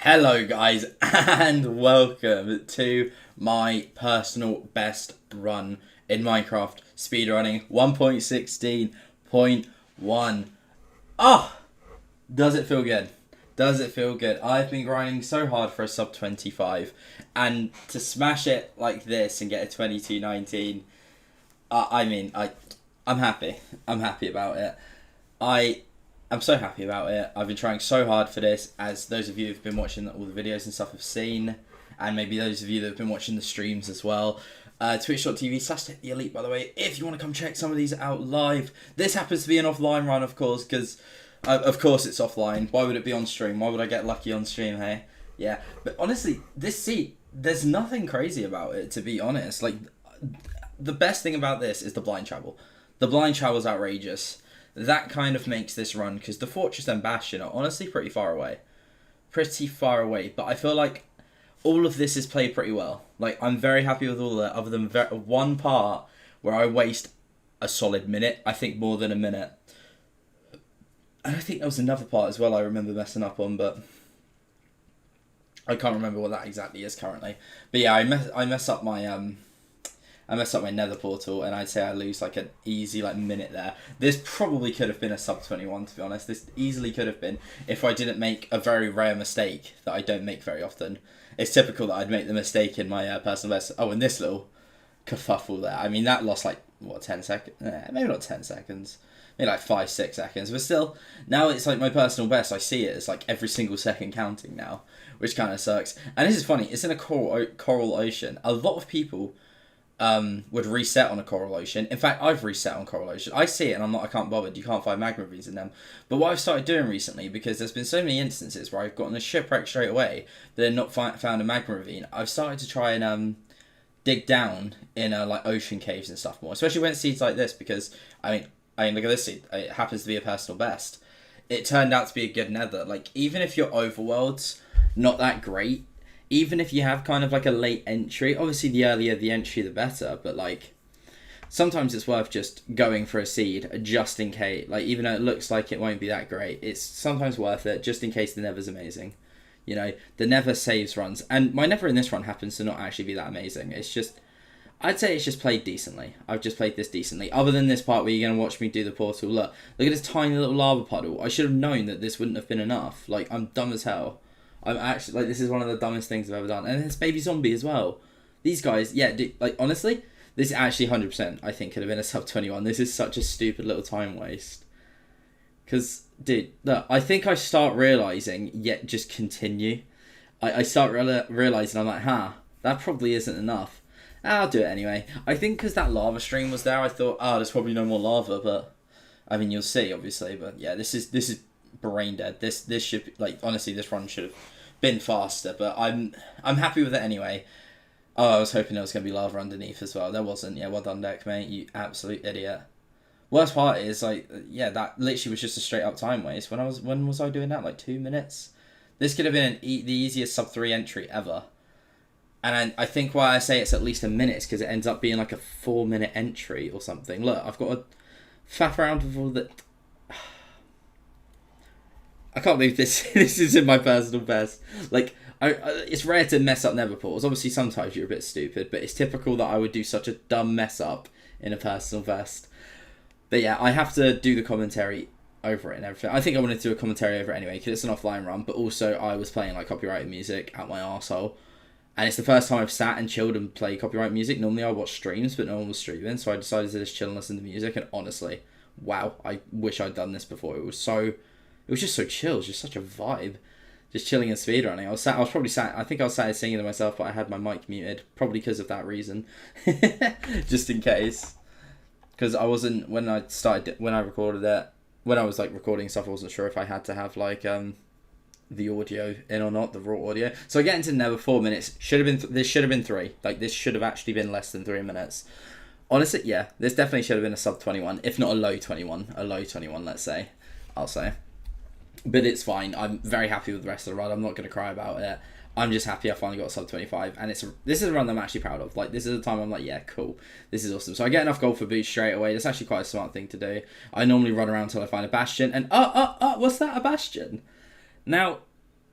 Hello guys and welcome to my personal best run in Minecraft speedrunning 1.16.1. Oh, does it feel good? Does it feel good? I've been grinding so hard for a sub 25 and to smash it like this and get a 22.19, I'm happy. I'm happy about it. I'm so happy about it. I've been trying so hard for this, as those of you who've been watching all the videos and stuff have seen, and maybe those of you that have been watching the streams as well. Twitch.tv/TechTheElite, by the way, if you want to come check some of these out live. This happens to be an offline run, of course, because, of course it's offline. Why would it be on stream? Why would I get lucky on stream, hey? Yeah, but honestly, this seat, there's nothing crazy about it, to be honest. Like, the best thing about this is the blind travel. The blind travel is outrageous. That kind of makes this run, because the Fortress and Bastion are honestly pretty far away. But I feel like all of this is played pretty well. Like, I'm very happy with all that, other than one part where I waste a solid minute. I think more than a minute. And I think there was another part as well I remember messing up on, but I can't remember what that exactly is currently. But yeah, I mess up my nether portal, and I'd say I lose like an easy minute there. This probably could have been a sub 21, to be honest. This easily could have been if I didn't make a very rare mistake that I don't make very often. It's typical that I'd make the mistake in my personal best. Oh, and this little kerfuffle there. I mean, that lost like, what, 10 seconds? Maybe not 10 seconds. Maybe like 5-6 seconds. But still, now it's like my personal best. I see it as like every single second counting now, which kind of sucks. And this is funny. It's in a coral ocean. A lot of people would reset on a coral ocean. In fact, I've reset on coral ocean. I see it and I can't bother. You can't find magma ravines in them. But what I've started doing recently, because there's been so many instances where I've gotten a shipwreck straight away, but then not found a magma ravine, I've started to try and dig down in like ocean caves and stuff more, especially when it's seeds like this, because I mean look at this seed. It happens to be a personal best. It turned out to be a good nether. Like, even if your overworld's not that great, even if you have kind of like a late entry, obviously the earlier the entry the better, but like sometimes it's worth just going for a seed just in case. Like, even though it looks like it won't be that great, it's sometimes worth it just in case the nether's amazing. You know, the nether saves runs, and my nether in this run happens to not actually be that amazing. It's just, I'd say it's just played decently. I've just played this decently. Other than this part where you're going to watch me do the portal. Look at this tiny little lava puddle. I should have known that this wouldn't have been enough. Like, I'm dumb as hell. I'm actually, like, this is one of the dumbest things I've ever done. And it's baby zombie as well. These guys, yeah, like, honestly, this is actually 100%, I think, could have been a sub 21. This is such a stupid little time waste. Because, dude, look, I think I start realising, yet just continue. I start realising, I'm like, that probably isn't enough. I'll do it anyway. I think because that lava stream was there, I thought, there's probably no more lava, but, I mean, you'll see, obviously, but yeah, this is brain dead. This should be, like, honestly, this run should have been faster, but I'm happy with it anyway. Oh, I was hoping there was going to be lava underneath as well. There wasn't. Yeah, well done, deck, mate. You absolute idiot. Worst part is, like, yeah, that literally was just a straight up time waste. When was I doing that? Like 2 minutes? This could have been the easiest sub 3 entry ever. And I think why I say it's at least a minute is because it ends up being like a 4-minute entry or something. Look, I've got to faff around with all the... I can't believe this is in my personal best. Like, it's rare to mess up nether portals. Obviously, sometimes you're a bit stupid, but it's typical that I would do such a dumb mess up in a personal best. But yeah, I have to do the commentary over it and everything. I think I wanted to do a commentary over it anyway, because it's an offline run, but also I was playing like copyrighted music out my arsehole. And it's the first time I've sat and chilled and played copyright music. Normally I watch streams, but no one was streaming, so I decided to just chill and listen to music, and honestly, wow, I wish I'd done this before. It was just so chill. It was just such a vibe. Just chilling and speedrunning. I was probably sat, I think I was sat singing to myself, but I had my mic muted. Probably because of that reason. Just in case. Because I wasn't, when I recorded it, when I was like recording stuff, I wasn't sure if I had to have like the audio in or not, the raw audio. So I get into nether 4 minutes. This should have been 3. Like, this should have actually been less than 3 minutes. Honestly, yeah, this definitely should have been a sub 21, if not a low 21. A low 21, let's say. I'll say. But it's fine. I'm very happy with the rest of the run. I'm not going to cry about it. I'm just happy I finally got a sub 25. And this is a run that I'm actually proud of. Like, this is a time I'm like, yeah, cool. This is awesome. So I get enough gold for boost straight away. That's actually quite a smart thing to do. I normally run around until I find a bastion. And, what's that? A bastion? Now,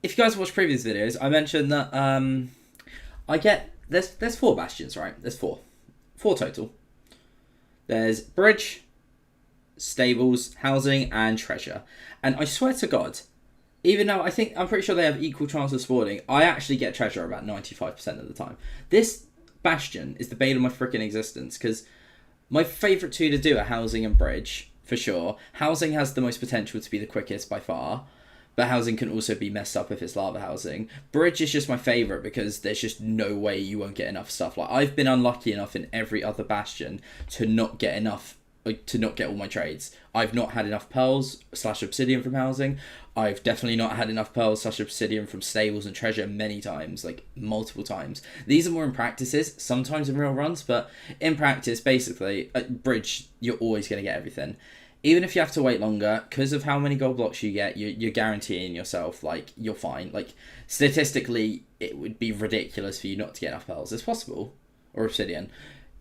if you guys watch previous videos, I mentioned that I get there's 4 bastions, right? There's 4 total. There's bridge, stables, housing, and treasure. And I swear to God, even though I'm pretty sure they have equal chance of spawning, I actually get treasure about 95% of the time. This bastion is the bane of my freaking existence, because my favourite 2 to do are housing and bridge, for sure. Housing has the most potential to be the quickest by far, but housing can also be messed up if it's lava housing. Bridge is just my favourite because there's just no way you won't get enough stuff. Like, I've been unlucky enough in every other bastion to not get enough, like, to not get all my trades. I've not had enough pearls / obsidian from housing. I've definitely not had enough pearls / obsidian from stables and treasure many times, like multiple times. These are more in practices, sometimes in real runs, but in practice, basically, at bridge, you're always going to get everything. Even if you have to wait longer, because of how many gold blocks you get, you're guaranteeing yourself, like, you're fine. Like, statistically, it would be ridiculous for you not to get enough pearls. It's possible. Or obsidian.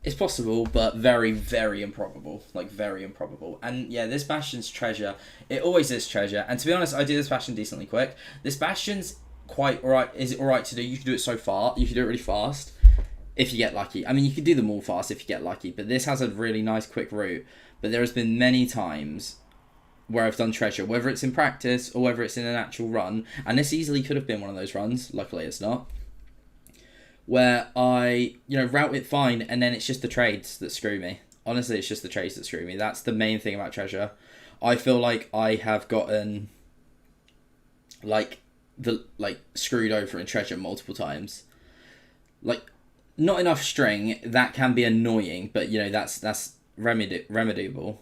It's possible, but very, very improbable. Like, very improbable. And, yeah, this bastion's treasure. It always is treasure. And to be honest, I do this bastion decently quick. This bastion's quite alright. Is it alright to do? You can do it so far. You can do it really fast if you get lucky. I mean, you can do them all fast if you get lucky. But this has a really nice, quick route. But there has been many times where I've done treasure, whether it's in practice or whether it's in an actual run, and this easily could have been one of those runs, luckily it's not, where I, route it fine, and then it's just the trades that screw me. Honestly, it's just the trades that screw me. That's the main thing about treasure. I feel like I have gotten, screwed over in treasure multiple times. Like, not enough string, that can be annoying, but, that's remediable,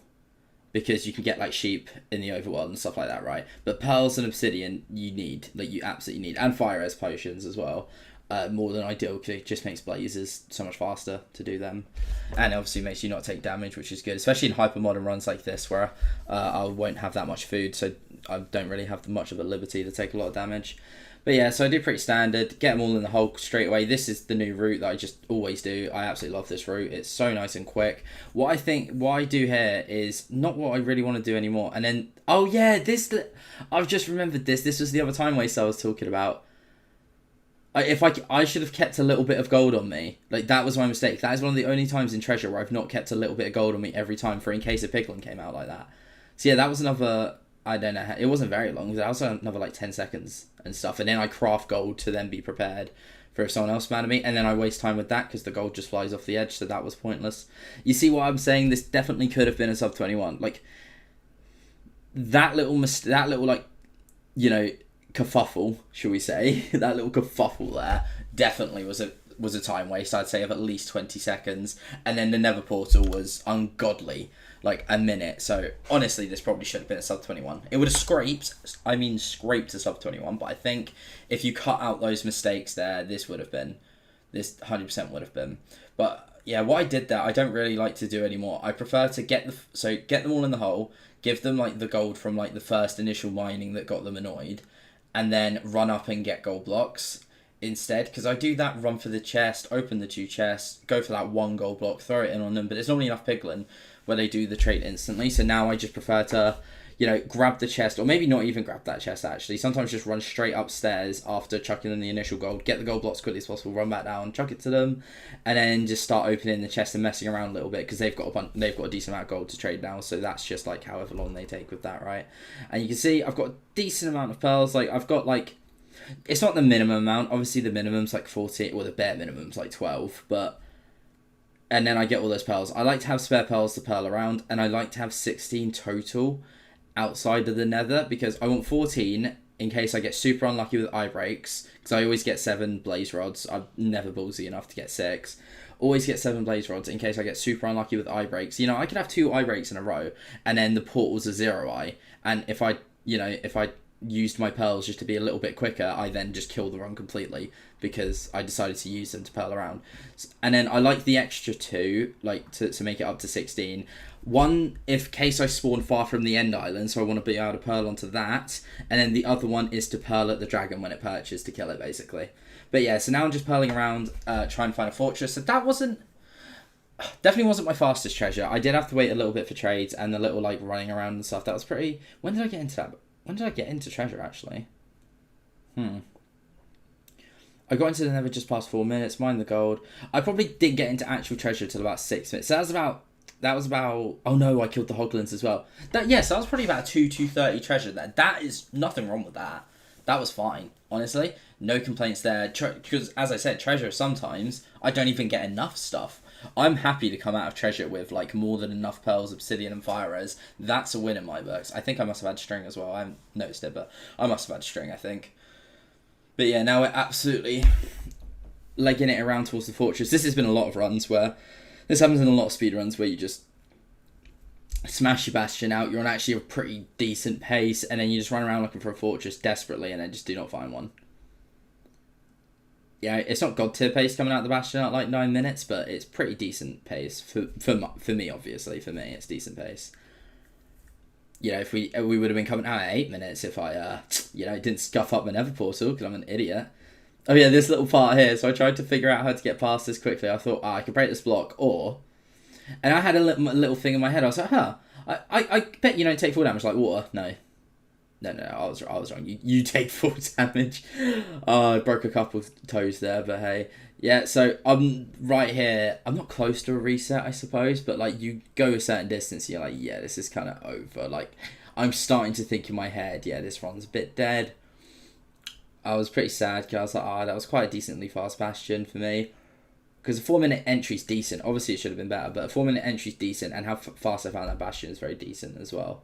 because you can get like sheep in the overworld and stuff like that, right? But pearls and obsidian you absolutely need, and fire res potions as well, more than ideal, because it just makes blazes so much faster to do them, and obviously makes you not take damage, which is good, especially in hyper modern runs like this where I won't have that much food, so I don't really have much of a liberty to take a lot of damage. But yeah, so I do pretty standard, get them all in the hole straight away. This is the new route that I just always do. I absolutely love this route. It's so nice and quick. What I do here is not what I really want to do anymore. And then, oh yeah, I've just remembered this. This was the other time waste I was talking about. I should have kept a little bit of gold on me. Like, that was my mistake. That is one of the only times in treasure where I've not kept a little bit of gold on me every time, for in case a piglin came out like that. So yeah, that was another, I don't know, it wasn't very long. That was another like 10 seconds and stuff. And then I craft gold to then be prepared for if someone else mad at me. And then I waste time with that because the gold just flies off the edge. So that was pointless. You see what I'm saying? This definitely could have been a sub 21. Like, that little like, kerfuffle, shall we say, that little kerfuffle there definitely was a time waste, I'd say, of at least 20 seconds. And then the nether portal was ungodly, like a minute. So honestly, this probably should have been a sub 21. It would have scraped a sub 21, but I think if you cut out those mistakes there, this 100% would have been. But yeah, what I did there, I don't really like to do anymore. I prefer to get them all in the hole, give them like the gold from like the first initial mining that got them annoyed, and then run up and get gold blocks instead, because I do that, run for the chest, open the 2 chests, go for that 1 gold block, throw it in on them, but there's normally enough piglin where they do the trait instantly, so now I just prefer to, grab the chest, or maybe not even grab that chest actually, sometimes just run straight upstairs after chucking in the initial gold, get the gold blocks quickly as possible, run back down, chuck it to them, and then just start opening the chest and messing around a little bit, because they've got a decent amount of gold to trade now, so that's just like however long they take with that, right? And you can see I've got a decent amount of pearls, like I've got like, it's not the minimum amount, obviously the minimum's like 40, or the bare minimum's like 12, but, and then I get all those pearls. I like to have spare pearls to pearl around, and I like to have 16 total outside of the nether, because I want 14 in case I get super unlucky with eye breaks, because I always get 7 blaze rods. I'm never ballsy enough to get 6. Always get 7 blaze rods in case I get super unlucky with eye breaks. I could have 2 eye breaks in a row, and then the portal's a 0 eye, and if I used my pearls just to be a little bit quicker, I then just kill the run completely because I decided to use them to pearl around. And then I like the extra 2, like to make it up to 16. One, if case I spawn far from the end island, so I want to be able to pearl onto that. And then the other one is to pearl at the dragon when it perches to kill it, basically. But yeah, so now I'm just pearling around, trying to find a fortress. So that definitely wasn't my fastest treasure. I did have to wait a little bit for trades and the little like running around and stuff. That was pretty... When did I get into that? When did I get into treasure, actually? I got into the Nether just past 4 minutes, mined the gold. I probably didn't get into actual treasure till about 6 minutes. So that was about, oh no, I killed the hoglins as well. So that was probably about 230 treasure there. That is nothing wrong with that. That was fine, honestly. No complaints there. Because, as I said, treasure, sometimes I don't even get enough stuff. I'm happy to come out of treasure with, like, more than enough pearls, obsidian, and fire res. That's a win in my books. I think I must have had string as well. I haven't noticed it, but I must have had string, I think. But yeah, now we're absolutely legging it around towards the fortress. This has been a lot of runs where... This happens in a lot of speedruns where you just smash your bastion out. You're on actually a pretty decent pace, and then you just run around looking for a fortress desperately, and then just do not find one. Yeah, it's not god tier pace coming out of the bastion at like 9 minutes, but it's pretty decent pace for me. Obviously, for me, it's decent pace. You know, if we would have been coming out at 8 minutes if I didn't scuff up my nether portal because I'm an idiot. Oh yeah, this little part here. So I tried to figure out how to get past this quickly. I thought, I could break this block, and I had a little thing in my head. I was like, I bet you don't take full damage like water. No, I was wrong. You take full damage. I broke a couple of toes there, but hey. Yeah, so I'm right here. I'm not close to a reset, I suppose, but like you go a certain distance, you're like, yeah, this is kind of over. Like, I'm starting to think in my head, yeah, this run's a bit dead. I was pretty sad because I was like, that was quite a decently fast bastion for me. Because a 4-minute entry's decent. Obviously, it should have been better, but a 4-minute entry's decent, and how fast I found that bastion is very decent as well.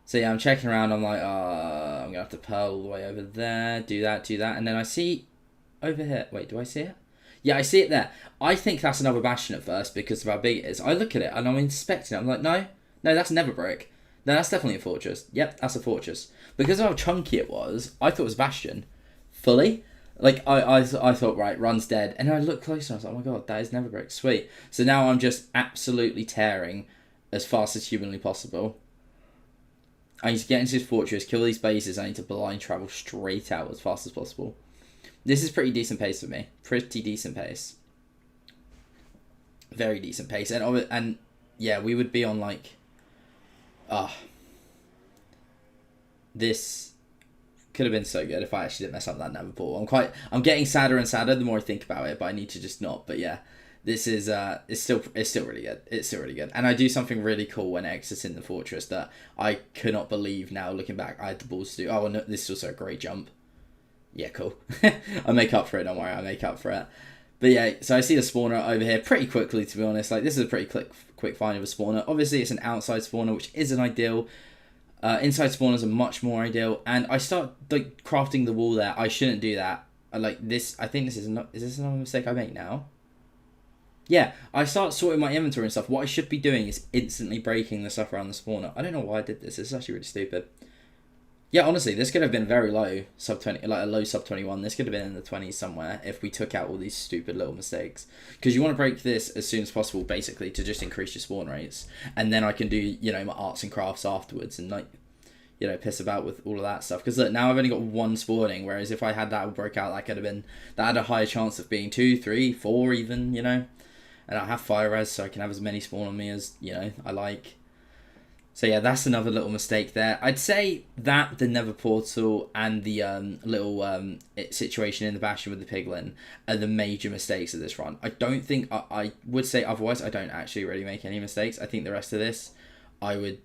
So yeah, I'm checking around. I'm like, I'm going to have to pearl all the way over there, do that, and then I see over here. Wait, do I see it? Yeah, I see it there. I think that's another bastion at first because of how big it is. I look at it and I'm inspecting it. I'm like, no, that's never brick. No, that's definitely a fortress. Yep, that's a fortress. Because of how chunky it was, I thought it was bastion. Fully. Like, I thought, right, run's dead. And then I looked closer and I was like, oh my god, that is never brick. Sweet. So now I'm just absolutely tearing as fast as humanly possible. I need to get into this fortress, kill these bases. I need to blind travel straight out as fast as possible. This is pretty decent pace for me. Pretty decent pace. Very decent pace. And yeah, we would be on like... This could have been so good if I actually didn't mess up that nether portal. I'm getting sadder and sadder the more I think about it, but I need to just not. But yeah, this is it's still really good. It's still really good. And I do something really cool when exiting the fortress that I could not believe now looking back I had the balls to do. Oh, no, this is also a great jump. Yeah, cool. I make up for it, don't worry, I make up for it. But yeah, so I see the spawner over here pretty quickly, to be honest. Like, this is a pretty quick find of a spawner. Obviously, it's an outside spawner, which isn't ideal. Inside spawners are much more ideal. And I start like crafting the wall there. I shouldn't do that. I think this is this another mistake I make now? Yeah, I start sorting my inventory and stuff. What I should be doing is instantly breaking the stuff around the spawner. I don't know why I did this. This is actually really stupid. Yeah, honestly, this could have been very low, sub 20, like a low sub 21. This could have been in the 20s somewhere if we took out all these stupid little mistakes. Because you want to break this as soon as possible, basically, to just increase your spawn rates. And then I can do, you know, my arts and crafts afterwards and, like, you know, piss about with all of that stuff. Because look, now I've only got one spawning, whereas if I had that broke out, that could have been, that had a higher chance of being 2, 3, 4 even, you know. And I have fire res, so I can have as many spawn on me as, you know, I like. So yeah, that's another little mistake there. I'd say that the nether portal and the little situation in the bastion with the piglin are the major mistakes of this run. I don't think, I would say otherwise, I don't actually really make any mistakes. I think the rest of this, I'm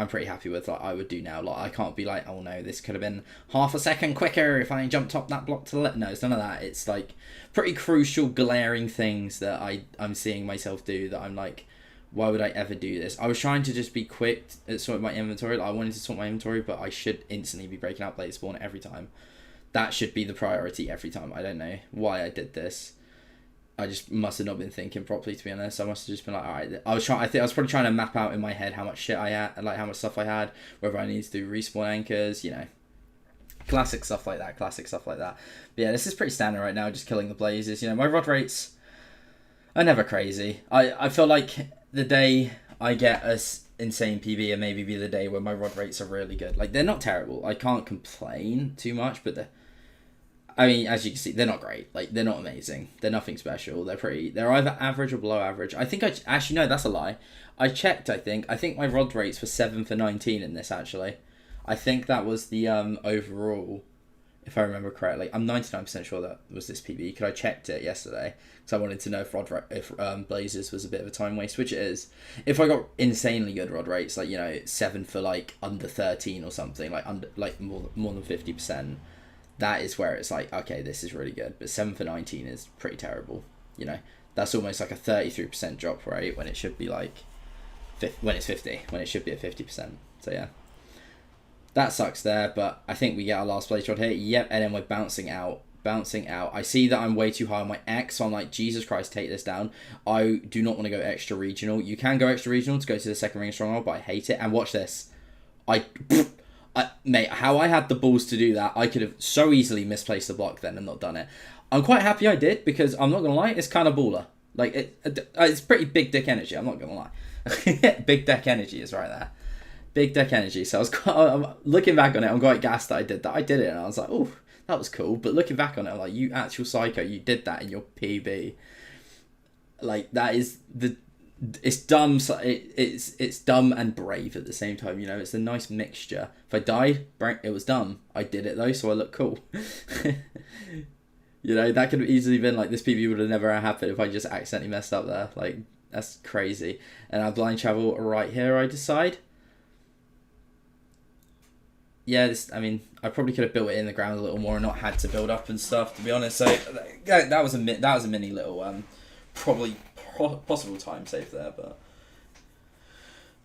pretty happy with. Like, I would do now. Like, I can't be like, oh no, this could have been half a second quicker if I jumped up that block to the left. No, it's none of that. It's like pretty crucial, glaring things that I'm seeing myself do that I'm like, why would I ever do this? I was trying to just be quick at sorting my inventory. Like, I wanted to sort my inventory, but I should instantly be breaking out blade spawn every time. That should be the priority every time. I don't know why I did this. I just must have not been thinking properly, to be honest. I must have just been like, alright. I was probably trying to map out in my head how much shit I had, like how much stuff I had, whether I needed to do respawn anchors, you know. Classic stuff like that. But yeah, this is pretty standard right now, just killing the blazes. You know, my rod rates are never crazy. I feel like the day I get a insane PB and maybe be the day where my rod rates are really good. Like, they're not terrible. I can't complain too much, but I mean, as you can see, they're not great. Like, they're not amazing. They're nothing special. They're either average or below average. I think actually, no, that's a lie. I checked, I think my rod rates were 7 for 19 in this, actually. I think that was the overall. if I remember correctly. I'm 99% sure that was this PB, because I checked it yesterday, because I wanted to know if Blazers was a bit of a time waste, which it is. If I got insanely good rod rates, like, you know, 7 for like under 13 or something, like under like more than 50%, that is where it's like, okay, this is really good. But 7 for 19 is pretty terrible. You know, that's almost like a 33% drop rate when it should be like when it's 50, when it should be at 50%. So yeah. That sucks there, but I think we get our last place rod here. Yep, and then we're bouncing out. I see that I'm way too high on my X, so I'm like, Jesus Christ, take this down. I do not want to go extra regional. You can go extra regional to go to the second ring stronghold, but I hate it. And watch this. Mate, how I had the balls to do that, I could have so easily misplaced the block then and not done it. I'm quite happy I did, because I'm not going to lie, it's kind of baller. Like, it's pretty big dick energy, I'm not going to lie. Big deck energy is right there. Big deck energy. So I'm looking back on it, I'm quite gassed that I did that. I did it and I was like, oh, that was cool. But looking back on it, I'm like, you actual psycho, you did that in your PB. Like, that is it's dumb. It's dumb and brave at the same time. You know, it's a nice mixture. If I died, it was dumb. I did it though, so I look cool. You know, that could have easily been like, this PB would have never happened if I just accidentally messed up there. Like, that's crazy. And I blind travel right here, I decide. Yeah, I mean, I probably could have built it in the ground a little more and not had to build up and stuff, to be honest. So that was a mini little probably possible time save there, but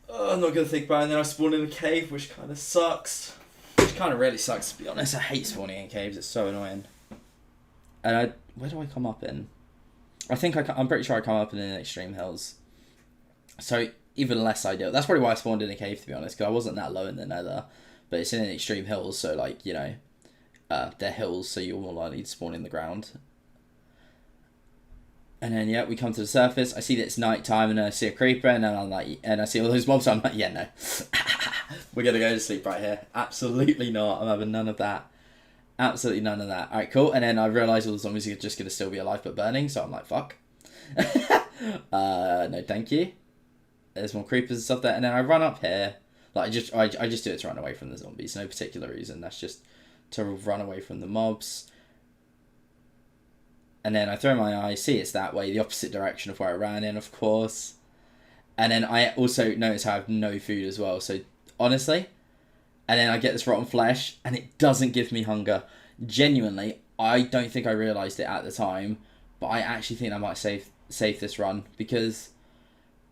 I'm not gonna think about it. And then I spawned in a cave, which kind of sucks. Which kind of really sucks, to be honest. I hate spawning in caves. It's so annoying. And where do I come up in? I think I'm pretty sure I come up in the extreme hills. So even less ideal. That's probably why I spawned in a cave, to be honest, because I wasn't that low in the nether. But it's in the extreme hills, so like, you know, they're hills, so you're more likely to spawn in the ground. And then yeah, we come to the surface. I see that it's night time, and then I see a creeper, and then I'm like, and I see all those mobs. So I'm like, yeah, no, we're gonna go to sleep right here. Absolutely not. I'm having none of that. Absolutely none of that. All right, cool. And then I realise all the zombies are just gonna still be alive but burning. So I'm like, fuck. No, thank you. There's more creepers and stuff there, and then I run up here. Like, I just do it to run away from the zombies. No particular reason. That's just to run away from the mobs. And then I throw my eye, see it's that way, the opposite direction of where I ran in, of course. And then I also notice I have no food as well. So, honestly, and then I get this rotten flesh, and it doesn't give me hunger. Genuinely, I don't think I realised it at the time, but I actually think I might save this run, because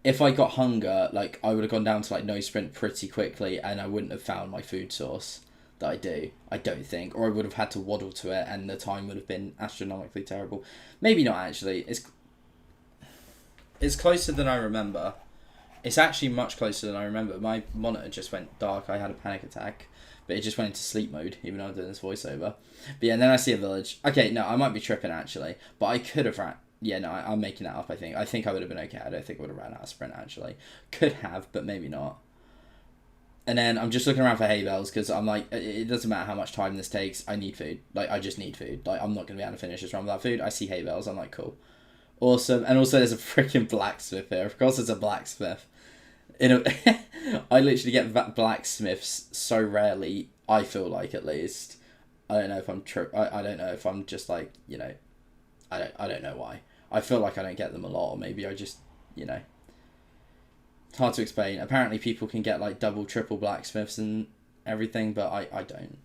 if I got hunger, like, I would have gone down to, like, no sprint pretty quickly, and I wouldn't have found my food source that I do, I don't think. Or I would have had to waddle to it, and the time would have been astronomically terrible. Maybe not, actually. It's closer than I remember. It's actually much closer than I remember. My monitor just went dark. I had a panic attack, but it just went into sleep mode, even though I'm doing this voiceover. But yeah, and then I see a village. Okay, no, I might be tripping, actually, but I could have ran. Yeah, no, I'm making that up, I think. I think I would have been okay. I don't think I would have ran out of sprint, actually. Could have, but maybe not. And then I'm just looking around for hay bales, because I'm like, it doesn't matter how much time this takes. I need food. Like, I just need food. Like, I'm not going to be able to finish this run without food. I see hay bales. I'm like, cool. Awesome. And also, there's a freaking blacksmith here. Of course, there's a blacksmith. I literally get blacksmiths so rarely, I feel like, at least. I don't know if I'm I don't know if I'm just like, you know, I don't know why. I feel like I don't get them a lot, or maybe I just, you know. It's hard to explain. Apparently people can get like double, triple blacksmiths and everything, but I don't.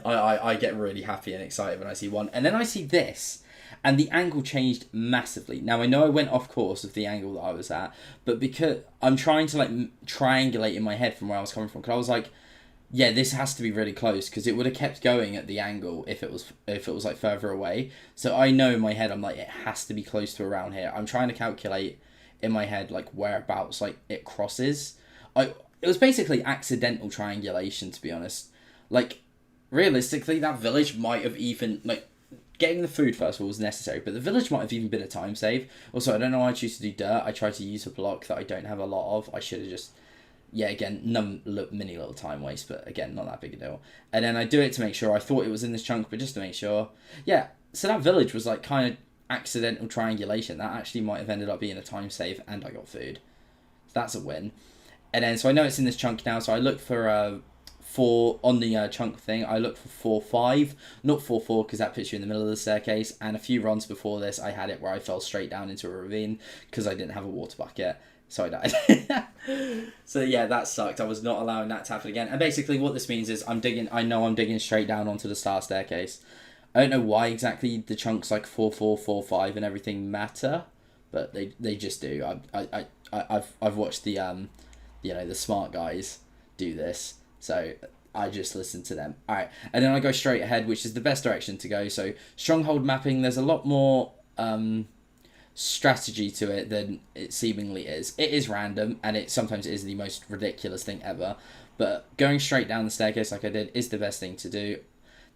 I get really happy and excited when I see one. And then I see this, and the angle changed massively. Now, I know I went off course of the angle that I was at, but because I'm trying to like triangulate in my head from where I was coming from, because I was like, yeah, this has to be really close, because it would have kept going at the angle if it was like further away. So I know in my head, I'm like, it has to be close to around here. I'm trying to calculate in my head like whereabouts like it crosses. It was basically accidental triangulation, to be honest. Like, realistically, that village might have even, like, getting the food first of all was necessary, but the village might have even been a time save. Also, I don't know why I choose to do dirt. I tried to use a block that I don't have a lot of. I should have just, yeah, again, mini little time waste, but again, not that big a deal. And then I do it to make sure. I thought it was in this chunk, but just to make sure. Yeah, so that village was like kind of accidental triangulation. That actually might have ended up being a time save, and I got food. So that's a win. And then, so I know it's in this chunk now, so I look for on the chunk thing, I looked for 4-5, not 4-4 because that puts you in the middle of the staircase. And a few runs before this, I had it where I fell straight down into a ravine because I didn't have a water bucket. So I died. So yeah, that sucked. I was not allowing that to happen again. And basically what this means is I know I'm digging straight down onto the star staircase. I don't know why exactly the chunks like 4-4, 4-5 and everything matter, but they just do. I've watched the the smart guys do this, so I just listen to them. Alright, and then I go straight ahead, which is the best direction to go. So stronghold mapping, there's a lot more strategy to it than it seemingly is. It is random, and it sometimes is the most ridiculous thing ever, but going straight down the staircase like I did is the best thing to do.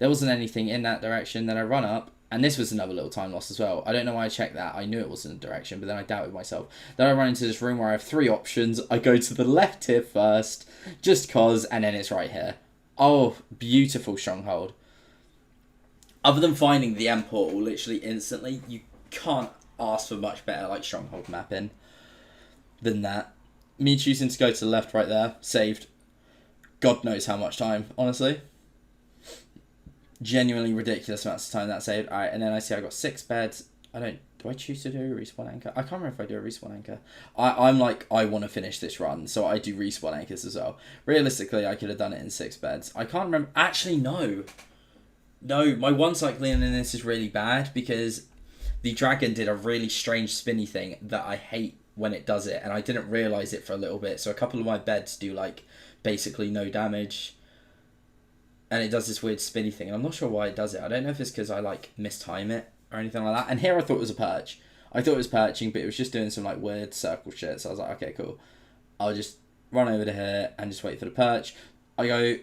There wasn't anything in that direction, then I run up, and this was another little time loss as well. I don't know why I checked that. I knew it wasn't a direction, but then I doubted myself. Then I run into this room where I have 3 options. I go to the left here first, just cause, and then it's right here. Oh, beautiful stronghold. Other than finding the end portal literally instantly, you can't ask for much better like stronghold mapping than that. Me choosing to go to the left right there, saved God knows how much time, honestly. Genuinely ridiculous amounts of time that saved. Alright, and then I see I got 6 beds. Do I choose to do a respawn anchor? I can't remember if I do a respawn anchor. I'm like, I want to finish this run, so I do respawn anchors as well. Realistically, I could have done it in 6 beds. I can't remember. Actually, no. No, my one cycling in this is really bad because the dragon did a really strange spinny thing that I hate when it does it, and I didn't realise it for a little bit. So a couple of my beds do like basically no damage. And it does this weird spinny thing, and I'm not sure why it does it. I don't know if it's because I like mistime it or anything like that. And here I thought it was a perch. I thought it was perching, but it was just doing some like weird circle shit. So I was like, okay, cool. I'll just run over to here and just wait for the perch. I go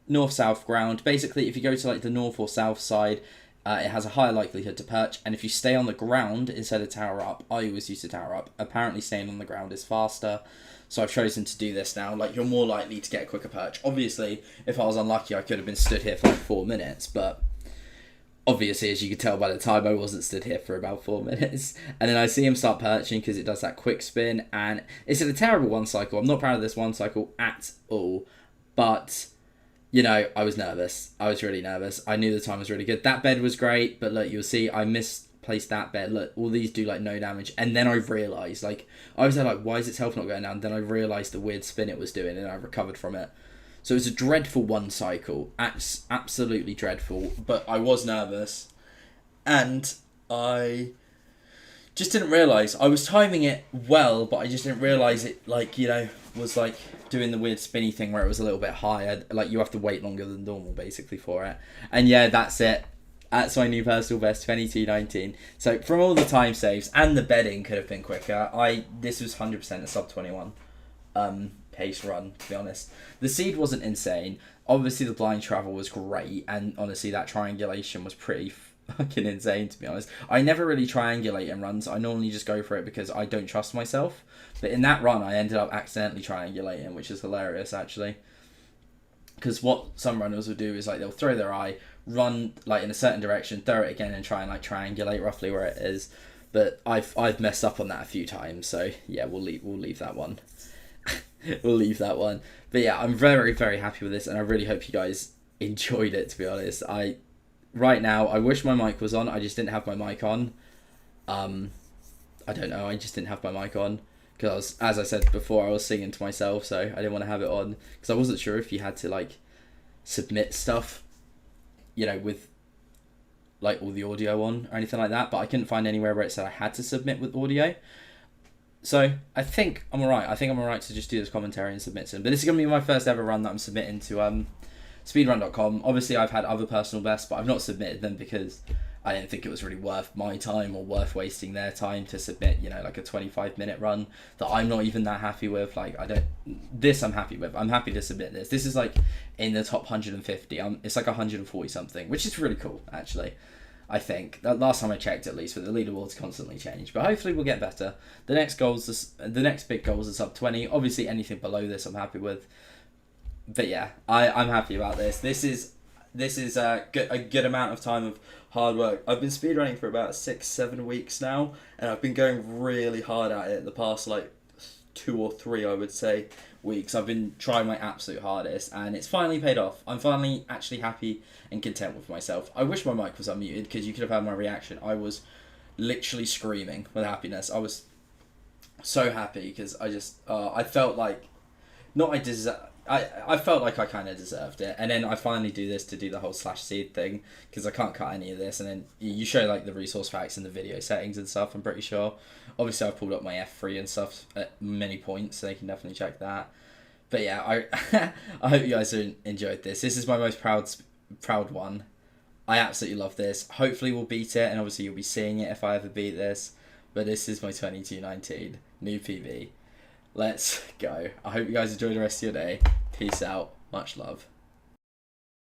north-south ground. Basically, if you go to like the north or south side, it has a higher likelihood to perch. And if you stay on the ground instead of tower up, I always used to tower up. Apparently staying on the ground is faster. So I've chosen to do this now. Like, you're more likely to get a quicker perch. Obviously, if I was unlucky, I could have been stood here for like 4 minutes. But obviously, as you could tell by the time, I wasn't stood here for about 4 minutes. And then I see him start perching because it does that quick spin. And it's a terrible one cycle. I'm not proud of this one cycle at all. But you know, I was nervous. I was really nervous. I knew the time was really good. That bed was great, but look, you'll see I misplaced that bed. Look, all these do like no damage. And then I realised, like, I was there like, why is its health not going down? Then I realised the weird spin it was doing and I recovered from it. So it was a dreadful one cycle. Absolutely dreadful. But I was nervous. And I just didn't realise. I was timing it well, but I just didn't realise it, like, you know, was like doing the weird spinny thing where it was a little bit higher. Like, you have to wait longer than normal basically for it. And yeah, that's it. That's my new personal best, 22:19. So from all the time saves and the bedding could have been quicker. This was 100% a sub 21 pace run, to be honest. The seed wasn't insane. Obviously the blind travel was great, and honestly that triangulation was pretty fucking insane, to be honest. I never really triangulate in runs. I normally just go for it because I don't trust myself. But in that run, I ended up accidentally triangulating, which is hilarious, actually. Because what some runners will do is, like, they'll throw their eye, run, like, in a certain direction, throw it again, and try and, like, triangulate roughly where it is. But I've messed up on that a few times, so, yeah, we'll leave that one. We'll leave that one. But, yeah, I'm very, very happy with this, and I really hope you guys enjoyed it, to be honest. Right now, I wish my mic was on. I just didn't have my mic on. I don't know. I just didn't have my mic on. Because, as I said before, I was singing to myself, so I didn't want to have it on. Because I wasn't sure if you had to, like, submit stuff, you know, with, like, all the audio on or anything like that. But I couldn't find anywhere where it said I had to submit with audio. So, I think I'm alright. I think I'm alright to just do this commentary and submit to them. But this is going to be my first ever run that I'm submitting to speedrun.com. Obviously, I've had other personal bests, but I've not submitted them because I didn't think it was really worth my time or worth wasting their time to submit, you know, like a 25-minute run that I'm not even that happy with. Like, this I'm happy with. I'm happy to submit this. This is like in the top 150. It's like 140 something, which is really cool, actually. I think that last time I checked, at least, but the leaderboards constantly change. But hopefully we'll get better. The next big goal is a sub 20. Obviously, anything below this, I'm happy with. But yeah, I'm happy about this. This is a good amount of time of hard work. I've been speedrunning for about 6-7 weeks now, and I've been going really hard at it the past like 2 or 3, I would say, weeks. I've been trying my absolute hardest, and it's finally paid off. I'm finally actually happy and content with myself. I wish my mic was unmuted, because you could have had my reaction. I was literally screaming with happiness. I was so happy, because I felt like, I felt like I kind of deserved it, and then I finally do this to do the whole /seed thing, because I can't cut any of this, and then you show like the resource facts and the video settings and stuff, I'm pretty sure. Obviously I've pulled up my F3 and stuff at many points, so you can definitely check that. But yeah, I hope you guys enjoyed this. This is my most proud one. I absolutely love this. Hopefully we'll beat it, and obviously you'll be seeing it if I ever beat this, but this is my 2219 new PB. Let's go. I hope you guys enjoy the rest of your day. Peace out. Much love.